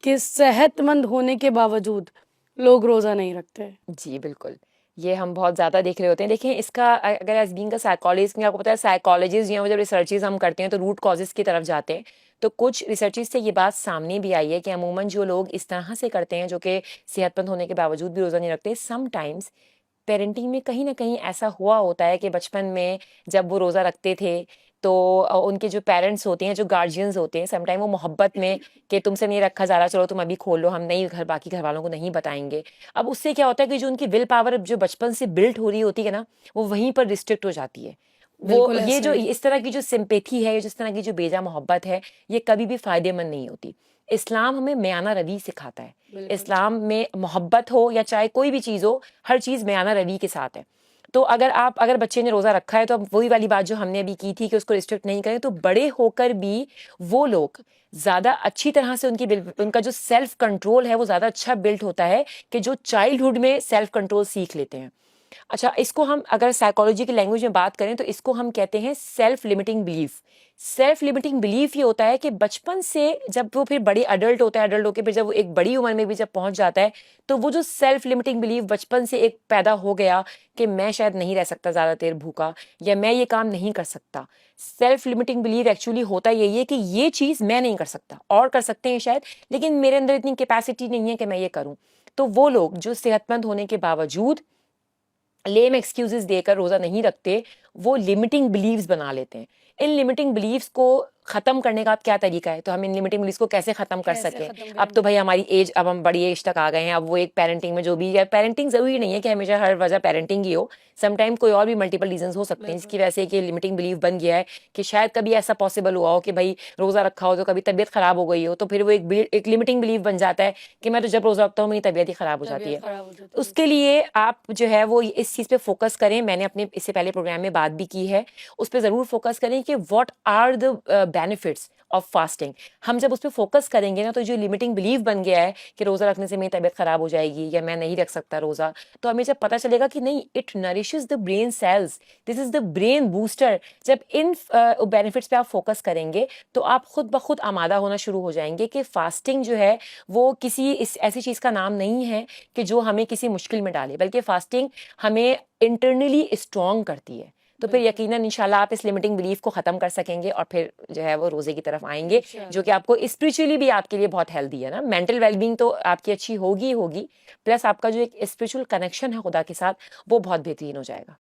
कि सेहतमंद होने के बावजूद लोग रोज़ा नहीं रखते। जी बिल्कुल, ये हम बहुत ज़्यादा देख रहे होते हैं। देखिए इसका अगर एज़ बीइंग अ साइकोलॉजिस्ट, आपको पता है साइकोलॉजिस्ट जो हैं वो जब रिसर्चेज़ हम करते हैं तो रूट कॉजेज़ की तरफ जाते हैं। तो कुछ रिसर्चेज़ से ये बात सामने भी आई है कि अमूमन जो लोग इस तरह से करते हैं, जो कि सेहतमंद होने के बावजूद भी रोज़ा नहीं रखते, समटाइम्स पेरेंटिंग में कहीं न कहीं ऐसा हुआ होता है कि बचपन में जब वो रोज़ा रखते थे, तो उनके जो पेरेंट्स होते हैं, जो गार्जियंस होते हैं, समटाइम वो मोहब्बत में कि तुमसे नहीं रखा जा रहा, चलो तुम अभी खोल लो, हम नहीं घर बाकी घरवालों को नहीं बताएँगे। अब उससे क्या होता है कि जो उनकी विल पावर जो बचपन से बिल्ट हो रही होती है ना, वो वहीं पर रिस्ट्रिक्ट हो जाती है। वो बिल्कुल ये ऐसा जो ही। इस तरह की जो सिम्पैथी है, जिस तरह की जो बेजा मोहब्बत है, ये कभी भी फ़ायदेमंद नहीं होती। इस्लाम हमें मयाना रवी सिखाता है। बिल्कुल। इस्लाम में मोहब्बत हो या चाहे कोई भी चीज़ हो, हर चीज़ मयाना रवी के साथ है। तो अगर बच्चे ने रोज़ा रखा है, तो अब वही वाली बात जो हमने अभी की थी कि उसको रिस्ट्रिक्ट नहीं करें, तो बड़े होकर भी वो लोग ज़्यादा अच्छी तरह से उनका जो सेल्फ कंट्रोल है वो ज़्यादा अच्छा बिल्ट होता है कि जो चाइल्डहुड में सेल्फ कंट्रोल सीख लेते हैं। अच्छा, इसको हम अगर साइकोलॉजी की लैंग्वेज में बात करें तो इसको हम कहते हैं self limiting belief. Self limiting belief ये होता है कि बचपन से जब वो फिर बड़ी अडल्ट होता है, अडल्ट होकर फिर जब वो एक बड़ी उम्र में भी जब पहुंच जाता है, तो वो जो सेल्फ लिमिटिंग बिलीफ बचपन से एक पैदा हो गया कि मैं शायद नहीं रह सकता ज़्यादा देर भूखा, या मैं ये काम नहीं कर सकता। सेल्फ लिमिटिंग बिलीफ एक्चुअली होता यही है कि ये चीज़ मैं नहीं कर सकता, और कर सकते हैं शायद, लेकिन मेरे अंदर इतनी कैपेसिटी नहीं है कि मैं ये करूं। तो वो लोग जो सेहतमंद होने के बावजूद लेम एक्सक्यूजेस देकर रोजा नहीं रखते, वो लिमिटिंग बिलीव्स बना लेते हैं। इन लिमिटिंग बिलीव्स को खत्म करने का अब क्या तरीका है, तो हम इन लिमिटिंग बिलीव्स को कैसे खत्म कर कैसे सकें? खत्म अब तो करेंगे? भाई हमारी एज, अब हम बड़ी एज तक आ गए हैं, अब वो एक पेरेंटिंग में जो भी है, पेरेंटिंग जरूरी नहीं है कि हमेशा हर वजह पेरेंटिंग ही हो। समटाइम कोई और भी मल्टीपल रीजन हो सकते हैं बिल्कुल। जिसकी वजह से कि लिमिटिंग बिलीव बन गया है कि शायद कभी ऐसा पॉसिबल हुआ हो कि भाई रोजा रखा हो तो कभी तबीयत खराब हो गई हो, तो फिर वो एक लिमिटिंग बिलीव बन जाता है कि मैं तो जब रोजा रखता हूँ मेरी तबीयत ही खराब हो जाती तबीयत है। खराब हो जाती है, उसके बिल्कुल। लिए आप जो है वो इस चीज़ पे फोकस करें। मैंने अपने इससे पहले प्रोग्राम में बात भी की है, उस पे ज़रूर फोकस करें कि what are the benefits of fasting. हम जब उस पे फोकस करेंगे ना, तो जो लिमिटिंग बिलीफ बन गया है कि रोज़ा रखने से मेरी तबीयत खराब हो जाएगी या मैं नहीं रख सकता रोज़ा, तो हमें जब पता चलेगा कि नहीं, it nourishes the brain cells, this is the brain booster, जब इन बेनिफिट्स पे आप फोकस करेंगे, तो आप खुद ब खुद आमादा होना शुरू हो जाएंगे कि फास्टिंग जो है वो किसी इस ऐसी चीज़ का नाम नहीं है कि जो हमें किसी मुश्किल में डाले, बल्कि फास्टिंग हमें इंटरनली स्ट्रॉन्ग करती है। तो फिर बिल्कुल। यकीनन इंशाल्लाह आप इस लिमिटिंग बिलीफ को ख़त्म कर सकेंगे और फिर जो है वो रोज़े की तरफ आएंगे, जो कि इंशाल्लाह। आपको स्पिरिचुअली भी आपके लिए बहुत हेल्दी है ना। मेंटल वेलबींग तो आपकी अच्छी होगी ही होगी, प्लस आपका जो एक स्पिरिचुअल कनेक्शन है खुदा के साथ, वो बहुत बेहतरीन हो जाएगा।